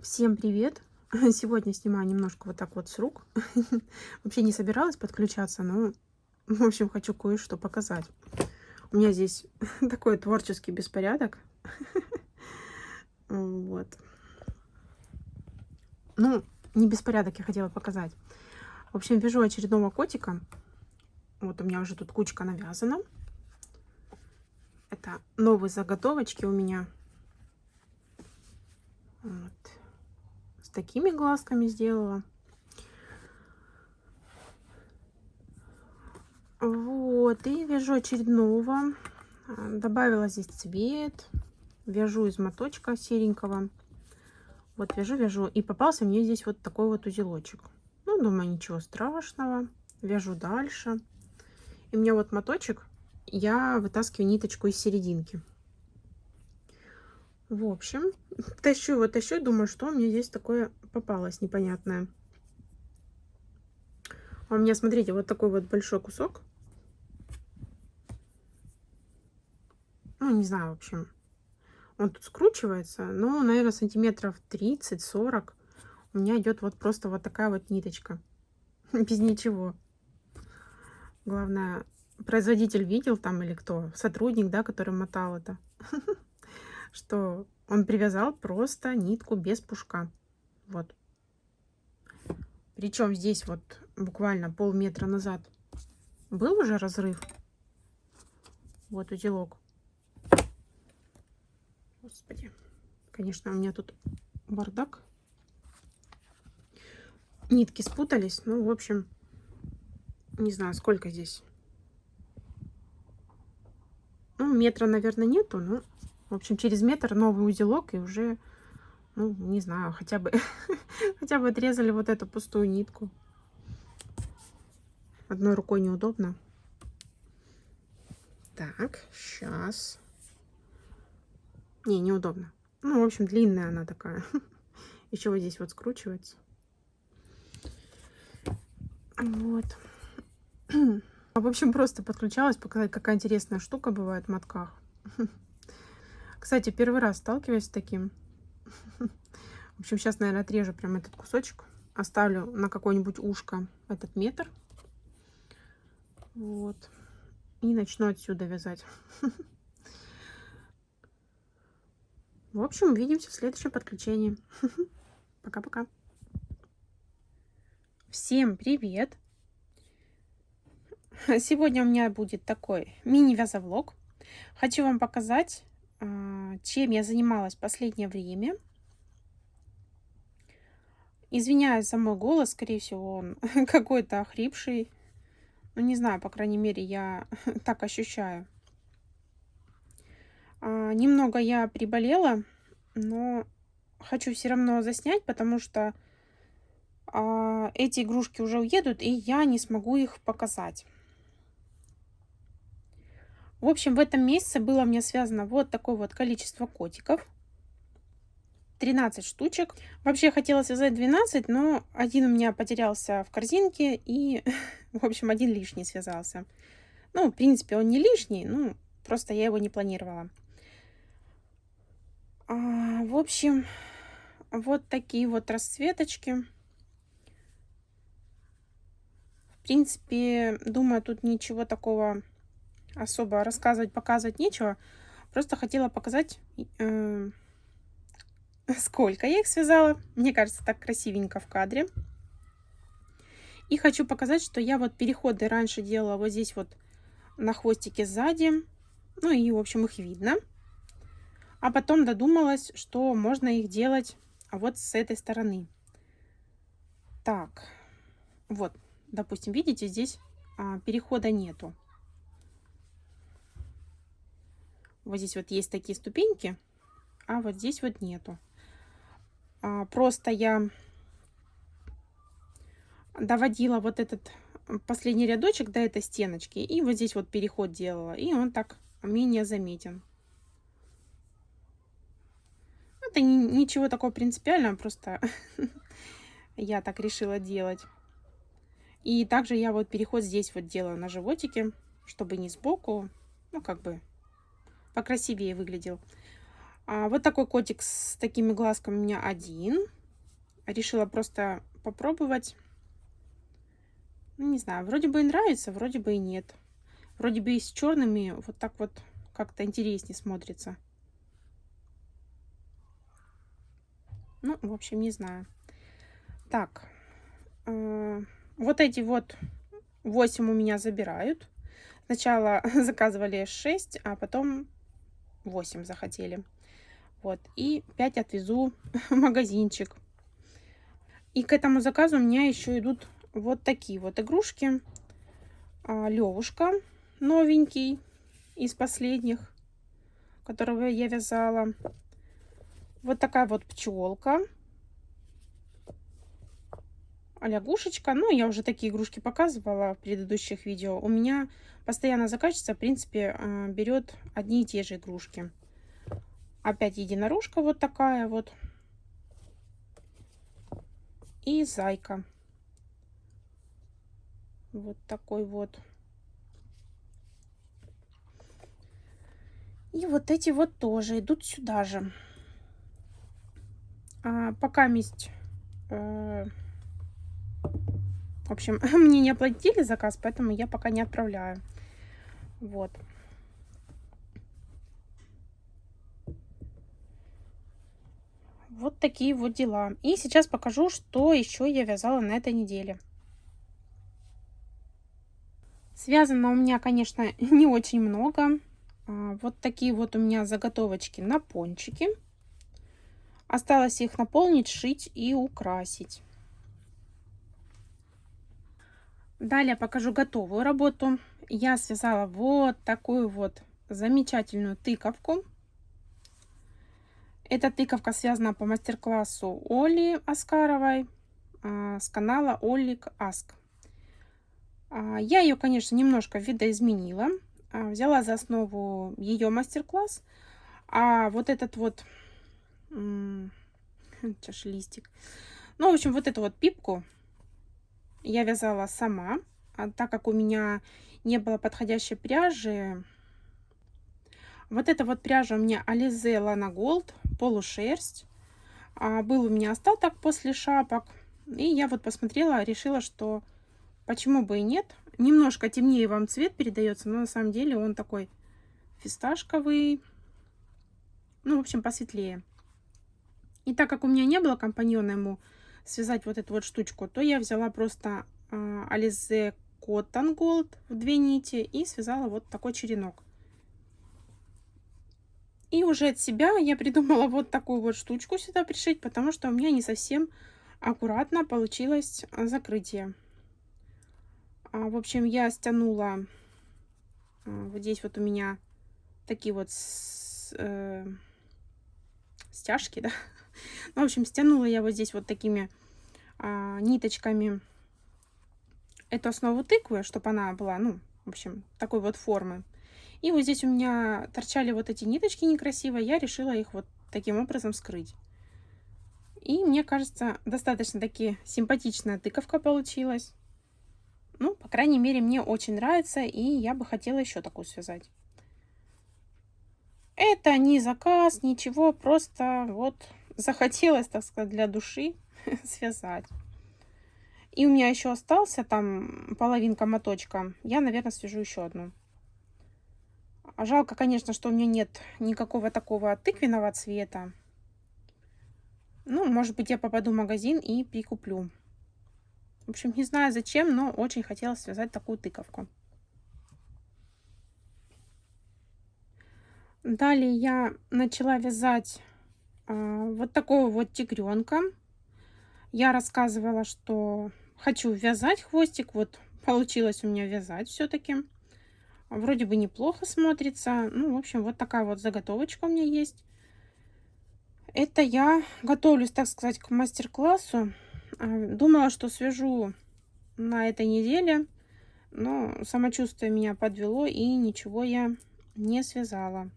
Всем привет! Сегодня снимаю немножко вот так вот с рук. Вообще не собиралась подключаться, но, в общем, хочу кое-что показать. У меня здесь такой творческий беспорядок. Вот. Ну, не беспорядок я хотела показать. В общем, вяжу очередного котика. Вот у меня уже тут кучка навязана. Это новые заготовочки у меня. Вот. С такими глазками сделала. Вот, и вяжу очередного. Добавила здесь цвет. Вяжу из моточка серенького. Вот вяжу. И попался мне здесь вот такой вот узелочек. Ну, думаю, ничего страшного. Вяжу дальше. И у меня вот моточек. Я вытаскиваю ниточку из серединки. В общем, тащу его, тащу. Думаю, что у меня здесь такое попалось непонятное. А у меня, смотрите, вот такой вот большой кусок. Ну, не знаю, в общем. Он тут скручивается, но, наверное, сантиметров 30-40 у меня идет вот просто вот такая вот ниточка. Без ничего. Главное, производитель видел там или кто? Сотрудник, да, который мотал это. Что он привязал просто нитку без пушка. Вот. Причем здесь вот буквально полметра назад был уже разрыв. Вот узелок. Господи. Конечно, у меня тут бардак. Нитки спутались. Ну, в общем, не знаю, сколько здесь. Ну, метра, наверное, нету. Ну, в общем, через метр новый узелок. И уже, ну, не знаю, хотя бы, хотя бы отрезали вот эту пустую нитку. Одной рукой неудобно. Так, сейчас. Не, неудобно. Ну, в общем, длинная она такая. Еще вот здесь вот скручивается. Вот. В общем, просто подключалась, показать, какая интересная штука бывает в мотках. Кстати, первый раз сталкиваюсь с таким. В общем, сейчас, наверное, отрежу прям этот кусочек. Оставлю на какое-нибудь ушко этот метр. Вот. И начну отсюда вязать. В общем, увидимся в следующем подключении. Пока-пока. Всем привет! Сегодня у меня будет такой мини-вязовлог. Хочу вам показать, чем я занималась в последнее время. Извиняюсь за мой голос, скорее всего, он какой-то охрипший. Ну, не знаю, по крайней мере, я так ощущаю. Немного я приболела, но хочу все равно заснять, потому что эти игрушки уже уедут, и я не смогу их показать. В общем, в этом месяце было мне связано вот такое вот количество котиков. 13 штучек. Вообще я хотела связать 12, но один у меня потерялся в корзинке, и, в общем, один лишний связался. Ну, в принципе, он не лишний, ну, просто я его не планировала. В общем, вот такие вот расцветочки. В принципе, думаю, тут ничего такого особо рассказывать, показывать нечего. Просто хотела показать, сколько я их связала. Мне кажется, так красивенько в кадре. И хочу показать, что я вот переходы раньше делала вот здесь вот на хвостике сзади. Ну и, в общем, их видно. А потом додумалась, что можно их делать вот с этой стороны. Так, вот, допустим, видите, здесь перехода нету. Вот здесь вот есть такие ступеньки, а вот здесь вот нету. Просто я доводила вот этот последний рядочек до этой стеночки, и вот здесь вот переход делала, и он так менее заметен. Это ничего такого принципиального, просто я так решила делать. И также я вот переход здесь вот делаю на животике, чтобы не сбоку, ну как бы покрасивее выглядел. Вот такой котик с такими глазками у меня один. Решила просто попробовать. Ну, не знаю, вроде бы и нравится, вроде бы и нет. Вроде бы и с черными вот так вот как-то интереснее смотрится. Ну, в общем, не знаю. Так, вот эти вот 8 у меня забирают. Сначала заказывали 6, а потом 8 захотели. Вот, и 5 отвезу в магазинчик. И к этому заказу у меня еще идут вот такие вот игрушки. Левушка новенький из последних, которого я вязала. Вот такая вот пчелка. Лягушечка. Ну, я уже такие игрушки показывала в предыдущих видео. У меня постоянно заказчица, в принципе, берет одни и те же игрушки. Опять единорожка вот такая вот. И зайка. Вот такой вот. И вот эти вот тоже идут сюда же. Пока месть... В общем, мне не оплатили заказ, поэтому я пока не отправляю. Вот. Вот такие вот дела. И сейчас покажу, что еще я вязала на этой неделе. Связано у меня, конечно, не очень много. Вот такие вот у меня заготовочки на пончики. Осталось их наполнить, шить и украсить. Далее покажу готовую работу. Я связала вот такую вот замечательную тыковку. Эта тыковка связана по мастер-классу Оли Аскаровой с канала Олик Аск. Я ее, конечно, немножко видоизменила. Взяла за основу ее мастер-класс. А вот этот вот листик. Ну, в общем, вот эту вот пипку я вязала сама. Так как у меня не было подходящей пряжи. Вот эта вот пряжа у меня Alize Lana Gold, полушерсть. Был у меня остаток после шапок. И я вот посмотрела, решила, что почему бы и нет. Немножко темнее вам цвет передается, но на самом деле он такой фисташковый. Ну, в общем, посветлее. И так как у меня не было компаньона ему связать вот эту вот штучку, то я взяла просто Alize Cotton Gold в 2 нити и связала вот такой черенок. И уже от себя я придумала вот такую вот штучку сюда пришить, потому что у меня не совсем аккуратно получилось закрытие. В общем, я стянула вот здесь вот у меня такие вот стяжки, да. Ну, в общем, стянула я вот здесь вот такими ниточками эту основу тыквы, чтобы она была, ну, в общем, такой вот формы. И вот здесь у меня торчали вот эти ниточки некрасивые, я решила их вот таким образом скрыть. И мне кажется, достаточно таки симпатичная тыковка получилась. Ну, по крайней мере, мне очень нравится, и я бы хотела еще такую связать. Это не заказ, ничего, просто вот захотелось, так сказать, для души связать. И у меня еще остался там половинка моточка. Я, наверное, свяжу еще одну. Жалко, конечно, что у меня нет никакого такого тыквенного цвета. Ну, может быть, я попаду в магазин и прикуплю. В общем, не знаю зачем, но очень хотелось связать такую тыковку. Далее я начала вязать вот такого вот тигренка. Я рассказывала, что хочу вязать хвостик. Вот получилось у меня вязать все-таки. Вроде бы неплохо смотрится. Ну, в общем, вот такая вот заготовочка у меня есть. Это я готовлюсь, так сказать, к мастер-классу. Думала, что свяжу на этой неделе. Но самочувствие меня подвело, и ничего я не связала.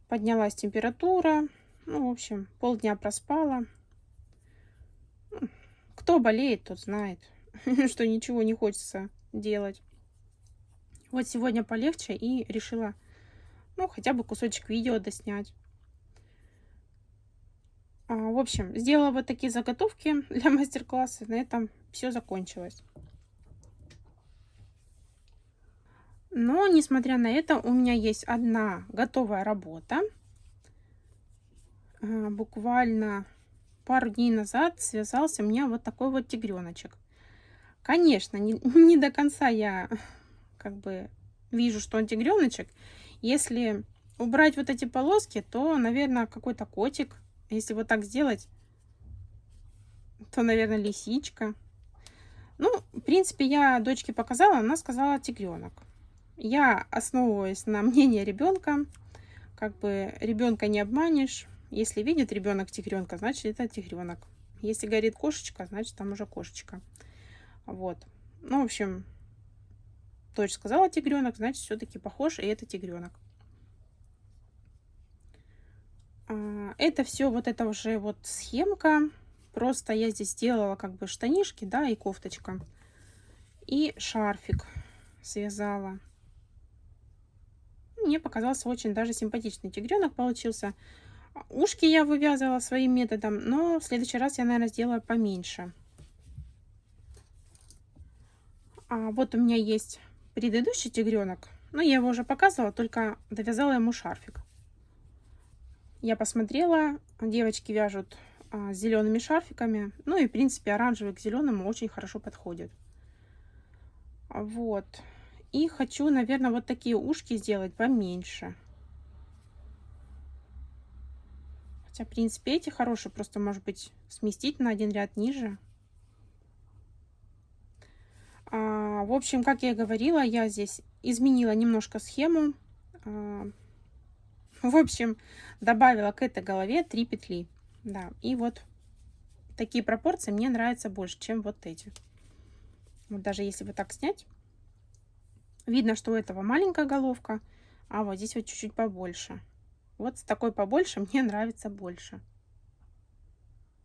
Поднялась температура. Ну, в общем, полдня проспала. Кто болеет, тот знает, что ничего не хочется делать. Вот сегодня полегче и решила, ну, хотя бы кусочек видео доснять. В общем, сделала вот такие заготовки для мастер-класса. На этом все закончилось. Но, несмотря на это, у меня есть одна готовая работа. Буквально пару дней назад связался у меня вот такой вот тигреночек. Конечно, не до конца я как бы вижу, что он тигреночек. Если убрать вот эти полоски, то, наверное, какой-то котик. Если вот так сделать, то, наверное, лисичка. Ну, в принципе, я дочке показала, она сказала тигренок. Я основываюсь на мнении ребенка. Как бы ребенка не обманешь. Если видит ребенок тигренка, значит это тигренок. Если говорит кошечка, значит там уже кошечка. Вот. Ну, в общем, дочь сказала тигренок, значит все-таки похож, и это тигренок. Это все вот это уже вот схемка. Просто я здесь сделала как бы штанишки, да, и кофточка. И шарфик связала. Мне показался очень даже симпатичный тигренок получился. Ушки я вывязывала своим методом, но в следующий раз я, наверное, сделаю поменьше. Вот у меня есть предыдущий тигренок. Но я его уже показывала, только довязала ему шарфик. Я посмотрела, девочки вяжут с зелеными шарфиками. Ну и, в принципе, оранжевый к зеленому очень хорошо подходит. Вот. И хочу, наверное, вот такие ушки сделать поменьше. Хотя, в принципе, эти хорошие, просто, может быть, сместить на один ряд ниже. В общем, как я и говорила, я здесь изменила немножко схему. В общем, добавила к этой голове 3 петли. Да, и вот такие пропорции мне нравятся больше, чем вот эти. Вот даже если вот так снять, видно, что у этого маленькая головка, а вот здесь вот чуть-чуть побольше. Вот с такой побольше мне нравится больше.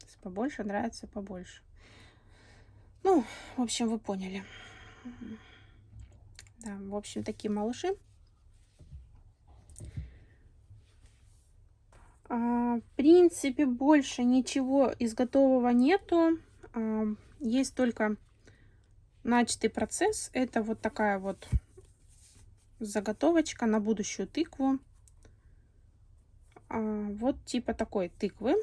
С побольше нравится побольше. Ну, в общем, вы поняли. Да, в общем, такие малыши. В принципе, больше ничего из готового нету. Есть только начатый процесс. Это вот такая вот заготовочка на будущую тыкву. Вот типа такой тыквы.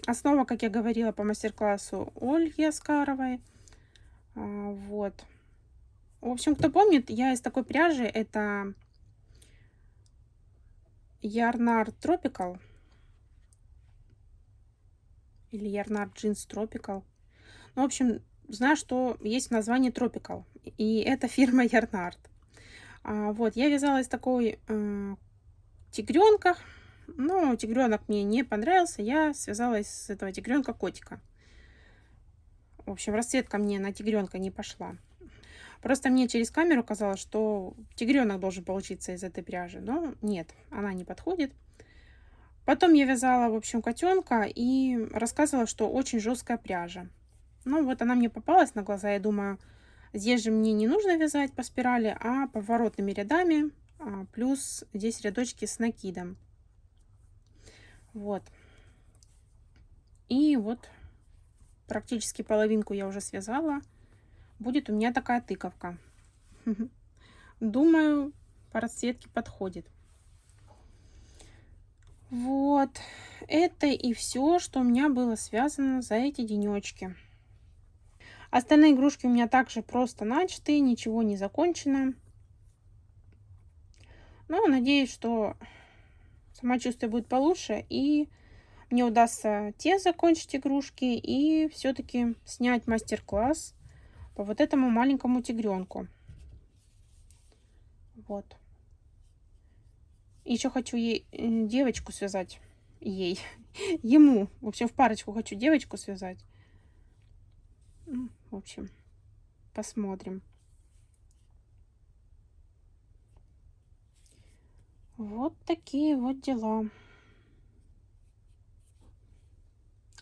Основа, как я говорила, по мастер-классу Ольги Аскаровой. Вот. В общем, кто помнит, я из такой пряжи, это Yarnard Tropical. Или Yarnard Jeans Tropical. Ну, в общем, знаю, что есть название Tropical. И это фирма Yarnard. Вот, я вязала из такой тигренка. Но тигренок мне не понравился. Я связала из этого тигренка котика. В общем, расцветка мне на тигренка не пошла. Просто мне через камеру казалось, что тигренок должен получиться из этой пряжи. Но нет, она не подходит. Потом я вязала, в общем, котенка и рассказывала, что очень жесткая пряжа. Ну вот она мне попалась на глаза. Я думаю, здесь же мне не нужно вязать по спирали, а поворотными рядами. Плюс здесь рядочки с накидом. Вот. И вот практически половинку я уже связала. Будет у меня такая тыковка. Думаю, по расцветке подходит. Вот. Это и все, что у меня было связано за эти денечки. Остальные игрушки у меня также просто начаты, ничего не закончено. Но надеюсь, что самочувствие будет получше, и мне удастся те закончить игрушки и все-таки снять мастер-класс по вот этому маленькому тигренку. Вот. Еще хочу ей девочку связать. Ему. В общем, в парочку хочу девочку связать. Ну, в общем, посмотрим. Вот такие вот дела.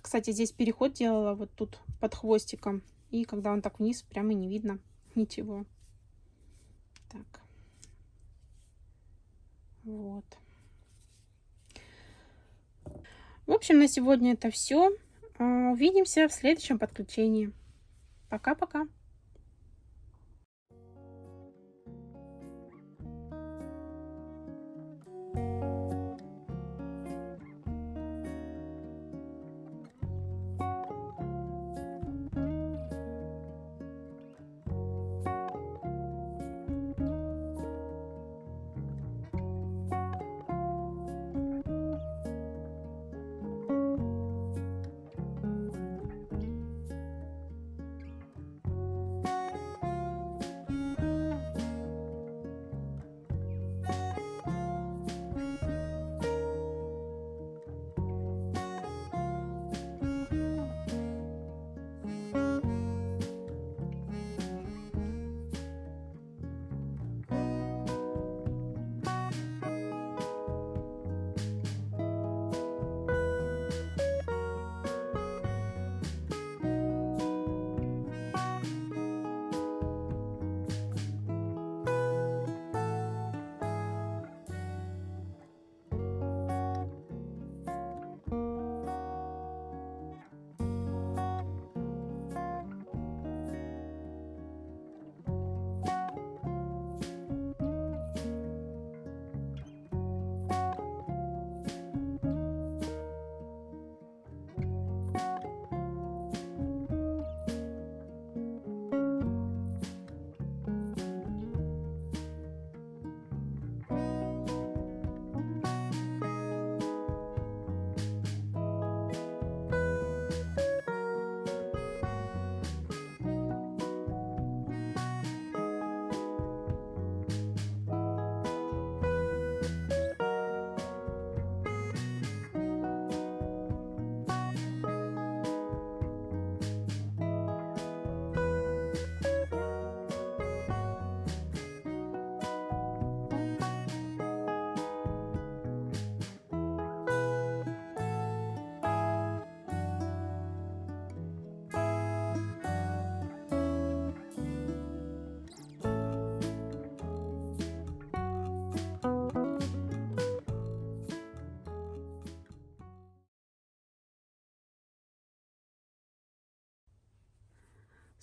Кстати, здесь переход делала вот тут под хвостиком. И когда он так вниз, прямо не видно ничего. Так. Вот. В общем, на сегодня это все. Увидимся в следующем подключении. Пока-пока.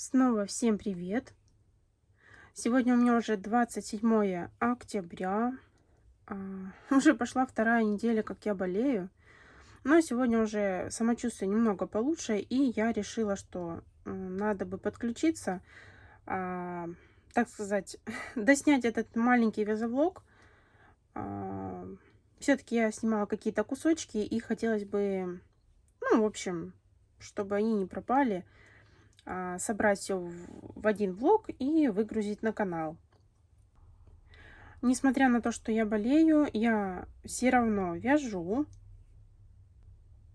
Снова всем привет! Сегодня у меня уже 27 октября. Уже пошла вторая неделя, как я болею. Но сегодня уже самочувствие немного получше, и я решила, что надо бы подключиться, так сказать, доснять этот маленький визовлог. Все-таки я снимала какие-то кусочки, и хотелось бы, ну, в общем, чтобы они не пропали, собрать все в один влог и выгрузить на канал. Несмотря на то, что я болею, я все равно вяжу.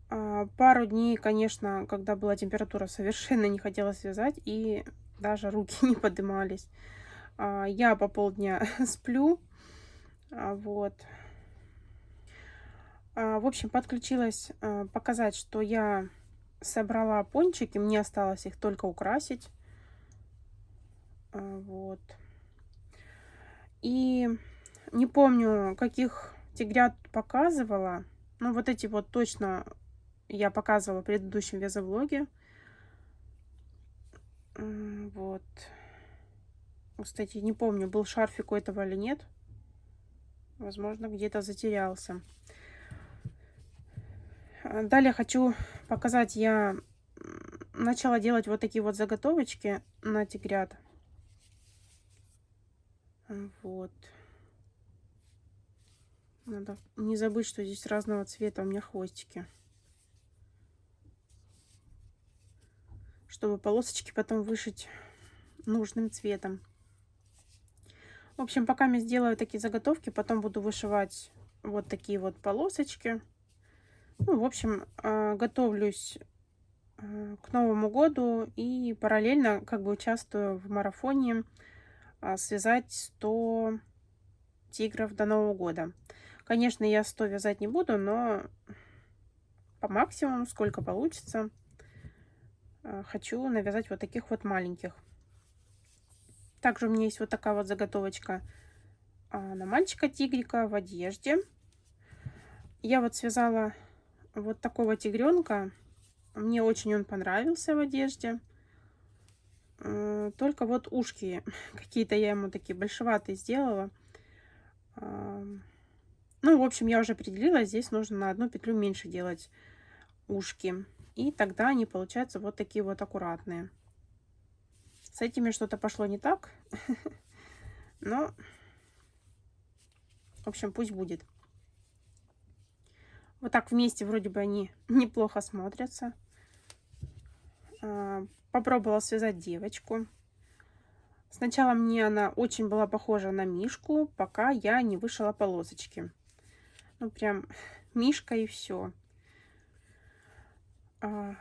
Пару дней, конечно, когда была температура, совершенно не хотелось вязать, и даже руки не поднимались. Я по полдня сплю. Вот. В общем, подключилась показать, что я собрала пончики. Мне осталось их только украсить. Вот. И не помню, каких тигрят показывала. Но вот эти вот точно я показывала в предыдущем вязовлоге. Вот. Кстати, не помню, был шарфик у этого или нет. Возможно, где-то затерялся. Далее хочу показать, я начала делать вот такие вот заготовочки на тигрят. Вот. Надо не забыть, что здесь разного цвета у меня хвостики. Чтобы полосочки потом вышить нужным цветом. В общем, пока я сделаю такие заготовки, потом буду вышивать вот такие вот полосочки. Ну, в общем, готовлюсь к Новому году и параллельно как бы участвую в марафоне связать 100 тигров до Нового года. Конечно, я 100 вязать не буду, но по максимуму, сколько получится, хочу навязать вот таких вот маленьких. Также у меня есть вот такая вот заготовочка на мальчика-тигрика в одежде. Я вот связала вот такого тигренка. Мне очень он понравился в одежде. Только вот ушки какие-то я ему такие большеватые сделала. Ну, в общем, я уже определилась, здесь нужно на одну петлю меньше делать ушки. И тогда они получаются вот такие вот аккуратные. С этими что-то пошло не так. Но, в общем, пусть будет. Вот так вместе вроде бы они неплохо смотрятся. Попробовала связать девочку. Сначала мне она очень была похожа на мишку, пока я не вышила полосочки. Ну, прям мишка и все. В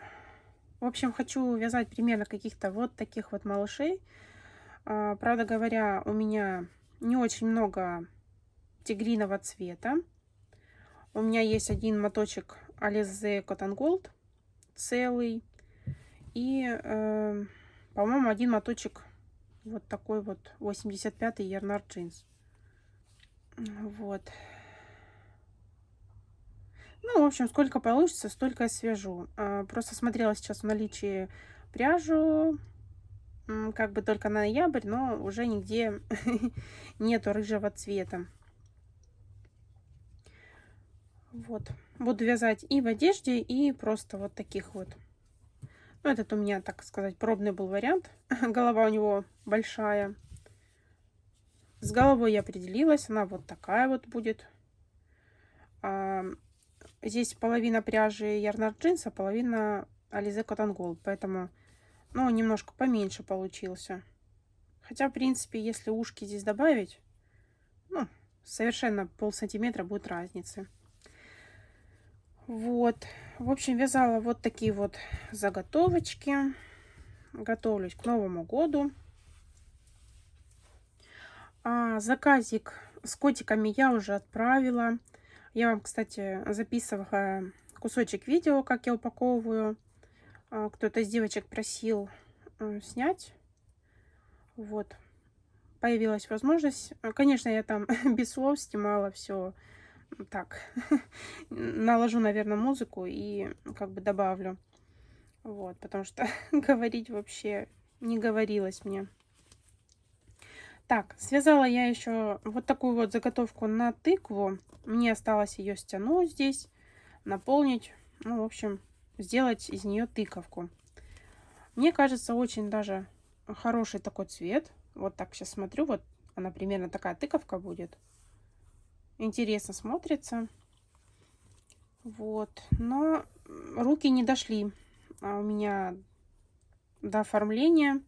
общем, хочу вязать примерно каких-то вот таких вот малышей. Правда говоря, у меня не очень много тигриного цвета. У меня есть один моточек Alize Cotton Gold целый. И, по-моему, один моточек вот такой вот 85-й Yarnard Jeans. Вот. Ну, в общем, сколько получится, столько я свяжу. Просто смотрела сейчас в наличии пряжу. Как бы только на ноябрь, но уже нигде нету рыжего цвета. Вот. Буду вязать и в одежде, и просто вот таких вот. Ну, этот у меня, так сказать, пробный был вариант. Голова у него большая. С головой я определилась. Она вот такая вот будет. Здесь половина пряжи Yarnard Jeans, а половина Alize Cotton Gold. Поэтому, ну, немножко поменьше получился. Хотя, в принципе, если ушки здесь добавить, ну, совершенно полсантиметра будет разницы. Вот. В общем, вязала вот такие вот заготовочки. Готовлюсь к Новому году. Заказик с котиками я уже отправила. Я вам, кстати, записывала кусочек видео, как я упаковываю. Кто-то из девочек просил снять. Вот. Появилась возможность. Конечно, я там без слов снимала все. Так. Наложу, наверное, музыку и как бы добавлю. Вот. Потому что говорить вообще не говорилось мне. Так, связала я еще вот такую вот заготовку на тыкву. Мне осталось ее стянуть здесь, наполнить. Ну, в общем, сделать из нее тыковку. Мне кажется, очень даже хороший такой цвет. Вот так сейчас смотрю, вот она примерно такая тыковка будет. Интересно смотрится. Вот, но руки не дошли у меня до оформления.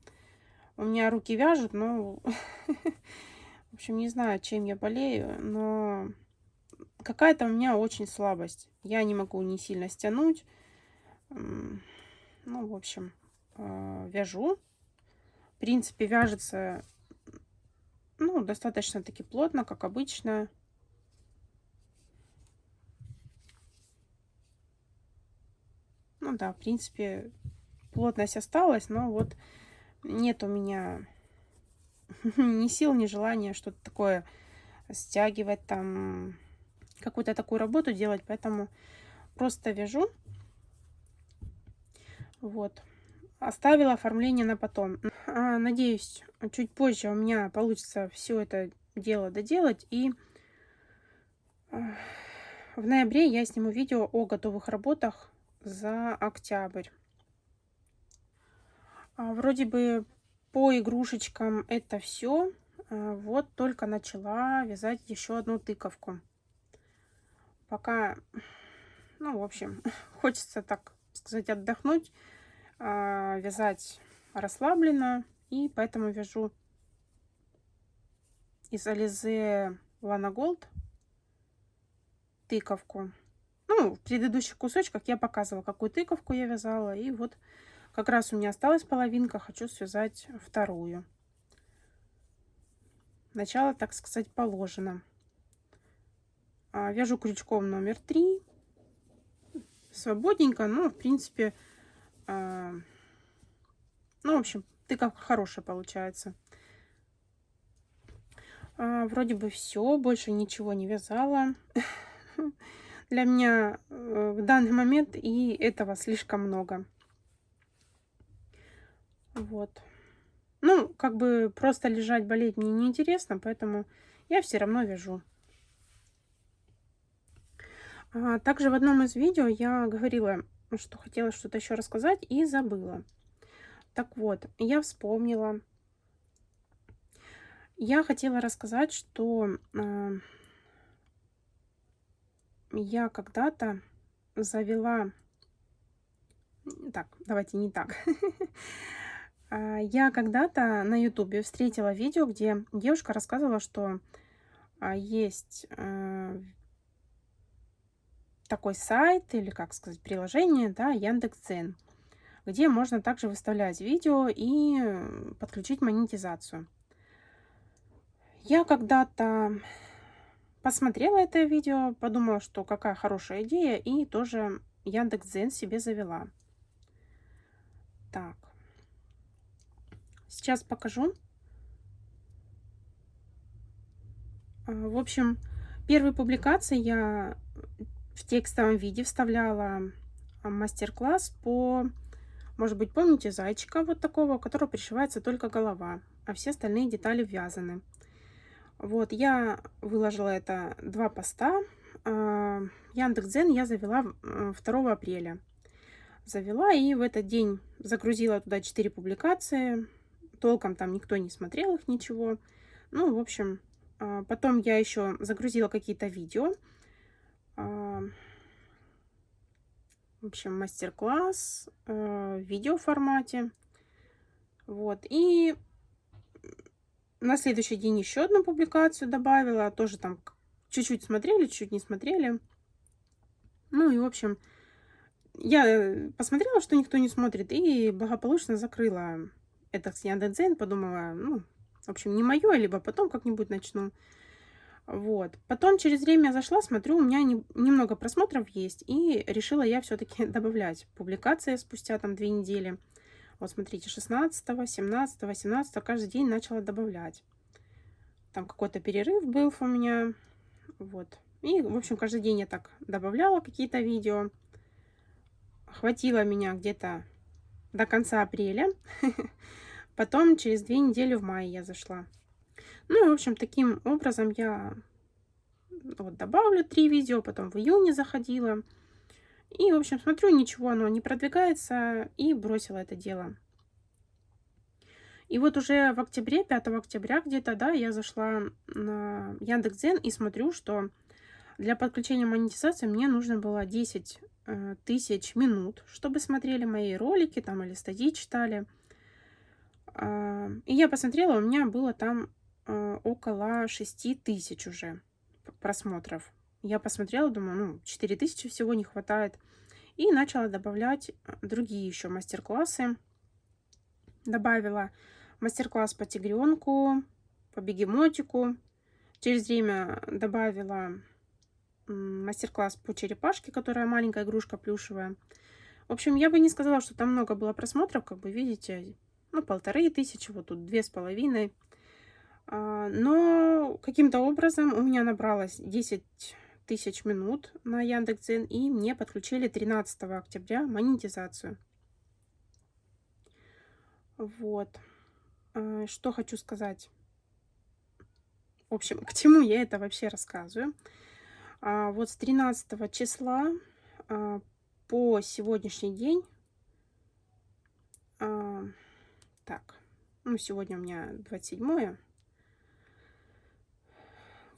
У меня руки вяжут, но, в общем, не знаю, чем я болею, но какая-то у меня очень слабость. Я не могу не сильно стянуть. Ну, в общем, вяжу. В принципе, вяжется, ну, достаточно таки плотно, как обычно. Ну да, в принципе, плотность осталась, но вот нет у меня ни сил, ни желания что-то такое стягивать, там, какую-то такую работу делать, поэтому просто вяжу. Вот. Оставила оформление на потом. Надеюсь, чуть позже у меня получится все это дело доделать. И в ноябре я сниму видео о готовых работах за октябрь. Вроде бы по игрушечкам это все. Вот только начала вязать еще одну тыковку. Пока, ну, в общем, хочется, так сказать, отдохнуть, вязать расслабленно. И поэтому вяжу из Alize Lana Gold тыковку. Ну, в предыдущих кусочках я показывала, какую тыковку я вязала. И вот как раз у меня осталась половинка. Хочу связать вторую. Начало, так сказать, положено. Вяжу крючком номер 3. Свободненько, но, в принципе, ну, в общем, тыковка хорошая получается. Вроде бы все, больше ничего не вязала. Для меня в данный момент и этого слишком много. Вот. Ну, как бы просто лежать, болеть мне неинтересно, поэтому я все равно вяжу. Также в одном из видео я говорила, что хотела что-то еще рассказать и забыла. Так вот, я вспомнила. Я хотела рассказать, что я когда-то завела... Так, давайте не так. Я когда-то на ютубе встретила видео, где девушка рассказывала, что есть такой сайт или, как сказать, приложение, да, Яндекс.Дзен, где можно также выставлять видео и подключить монетизацию. Я когда-то посмотрела это видео, подумала, что какая хорошая идея, и тоже Яндекс.Дзен себе завела. Так, сейчас покажу. В общем, первые публикации я в текстовом виде вставляла мастер-класс по, может быть, помните зайчика вот такого, у которого пришивается только голова, а все остальные детали ввязаны. Вот, я выложила это 2 поста. Яндекс.Дзен я завела 2 апреля. Завела и в этот день загрузила туда 4 публикации. Толком там никто не смотрел их, ничего. Ну, в общем, потом я еще загрузила какие-то видео. В общем, мастер-класс в видеоформате. Вот, и на следующий день еще одну публикацию добавила. Тоже там чуть-чуть смотрели, чуть-чуть не смотрели. Ну и, в общем, я посмотрела, что никто не смотрит, и благополучно закрыла этот Яндекс.Дзен. Подумала, ну, в общем, не мое, либо потом как-нибудь начну. Вот. Потом через время зашла, смотрю, у меня немного просмотров есть, и решила я все-таки добавлять публикации спустя там 2 недели. Вот смотрите, 16, 17, 18 каждый день начала добавлять. Там какой-то перерыв был у меня. Вот. И, в общем, каждый день я так добавляла какие-то видео. Хватило меня где-то до конца апреля. Потом через 2 недели в мае я зашла. Ну и, в общем, таким образом я вот добавлю 3 видео, потом в июне заходила. И, в общем, смотрю, ничего, оно не продвигается, и бросила это дело. И вот уже в октябре, 5 октября где-то, да, я зашла на Яндекс.Дзен и смотрю, что для подключения монетизации мне нужно было 10 тысяч минут, чтобы смотрели мои ролики там или статьи читали. И я посмотрела, у меня было там около 6 тысяч уже просмотров. Я посмотрела, думаю, ну, 4 тысячи всего не хватает. И начала добавлять другие еще мастер-классы. Добавила мастер-класс по тигренку, по бегемотику. Через время добавила мастер-класс по черепашке, которая маленькая игрушка плюшевая. В общем, я бы не сказала, что там много было просмотров, как бы видите, ну, 1500, вот тут 2500. Но каким-то образом у меня набралось 10 тысяч минут на Яндекс.Дзен, и мне подключили 13 октября монетизацию. Вот. Что хочу сказать. В общем, к чему я это вообще рассказываю. Вот с 13 числа по сегодняшний день, так, ну, сегодня у меня 27-е.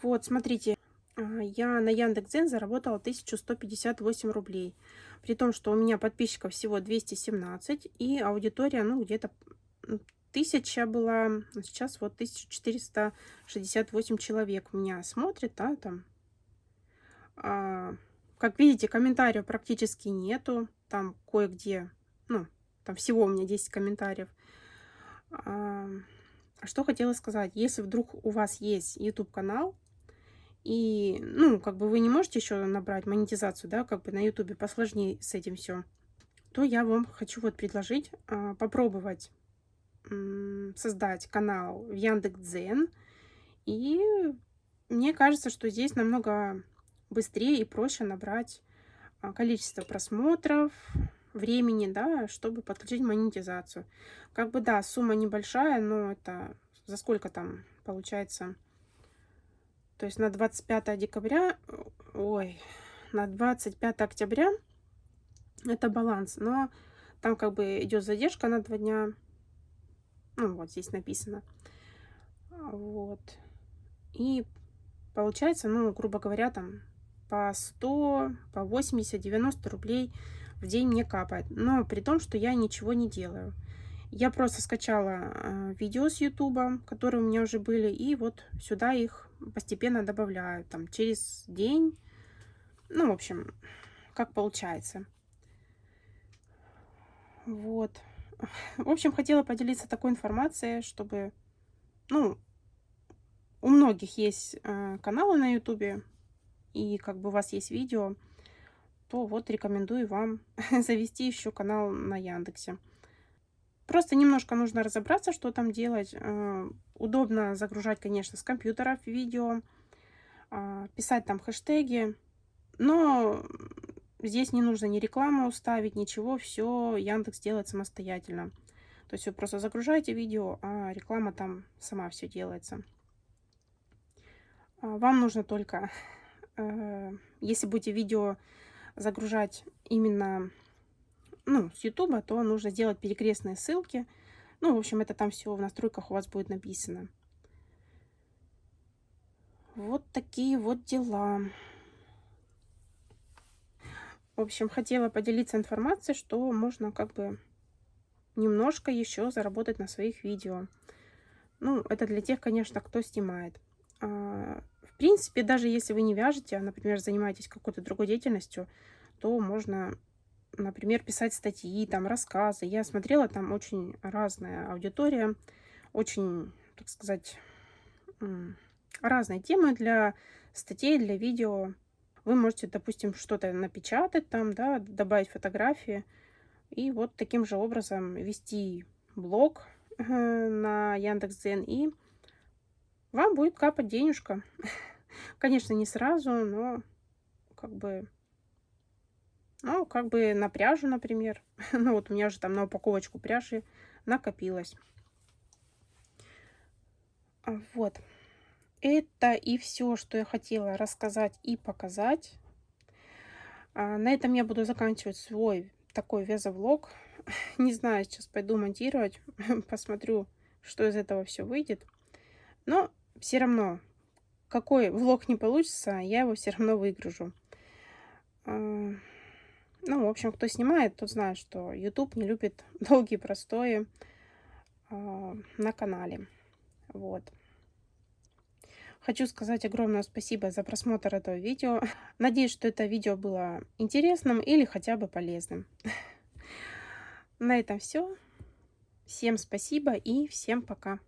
Вот, смотрите, я на Яндекс.Дзен заработала 1158 рублей. При том, что у меня подписчиков всего 217, и аудитория, ну, где-то 1000 была, сейчас вот 1468 человек меня смотрит, да, там. Как видите, комментариев практически нету. Там кое-где, ну, там всего у меня 10 комментариев. Что хотела сказать. Если вдруг у вас есть YouTube-канал, и, ну, как бы вы не можете еще набрать монетизацию, да, как бы на YouTube посложнее с этим все, то я вам хочу вот предложить попробовать создать канал в Яндекс.Дзен. И мне кажется, что здесь намного быстрее и проще набрать количество просмотров, времени, да, чтобы подключить монетизацию. Как бы, да, сумма небольшая, но это за сколько там получается? То есть на 25 декабря, ой, на 25 октября это баланс, но там как бы идет задержка на 2 дня. Ну, вот здесь написано. Вот. И получается, ну, грубо говоря, там по 100, по 80, 90 рублей в день мне капает. Но при том, что я ничего не делаю. Я просто скачала видео с Ютуба, которые у меня уже были, и вот сюда их постепенно добавляю, там, через день. Ну, в общем, как получается. Вот. В общем, хотела поделиться такой информацией, чтобы, ну, у многих есть каналы на Ютубе, и как бы у вас есть видео, то вот рекомендую вам завести еще канал на Яндексе. Просто немножко нужно разобраться, что там делать. Удобно загружать, конечно, с компьютера видео, писать там хэштеги, но здесь не нужно ни рекламу ставить, ничего, все Яндекс делает самостоятельно. То есть вы просто загружаете видео, а реклама там сама все делается. Вам нужно только, если будете видео загружать именно, ну, с Ютуба, то нужно сделать перекрестные ссылки. Ну, в общем, это там все в настройках у вас будет написано. Вот такие вот дела. В общем, хотела поделиться информацией, что можно как бы немножко еще заработать на своих видео. Ну, это для тех, конечно, кто снимает. В принципе, даже если вы не вяжете, а, например, занимаетесь какой-то другой деятельностью, то можно, например, писать статьи, там, рассказы. Я смотрела, там очень разная аудитория, очень, так сказать, разные темы для статей, для видео. Вы можете, допустим, что-то напечатать там, да, добавить фотографии. И вот таким же образом вести блог на Яндекс.Дзен, и вам будет капать денежка. Конечно, не сразу, но как бы, ну, как бы на пряжу, например. Ну, вот у меня же там на упаковочку пряжи накопилось. Вот. Это и все, что я хотела рассказать и показать. На этом я буду заканчивать свой такой вязовлог. Не знаю, сейчас пойду монтировать, посмотрю, что из этого все выйдет. Но все равно, какой влог не получится, я его все равно выгружу. Ну, в общем, кто снимает, тот знает, что YouTube не любит долгие простои на канале. Вот. Хочу сказать огромное спасибо за просмотр этого видео. Надеюсь, что это видео было интересным или хотя бы полезным. На этом все. Всем спасибо и всем пока.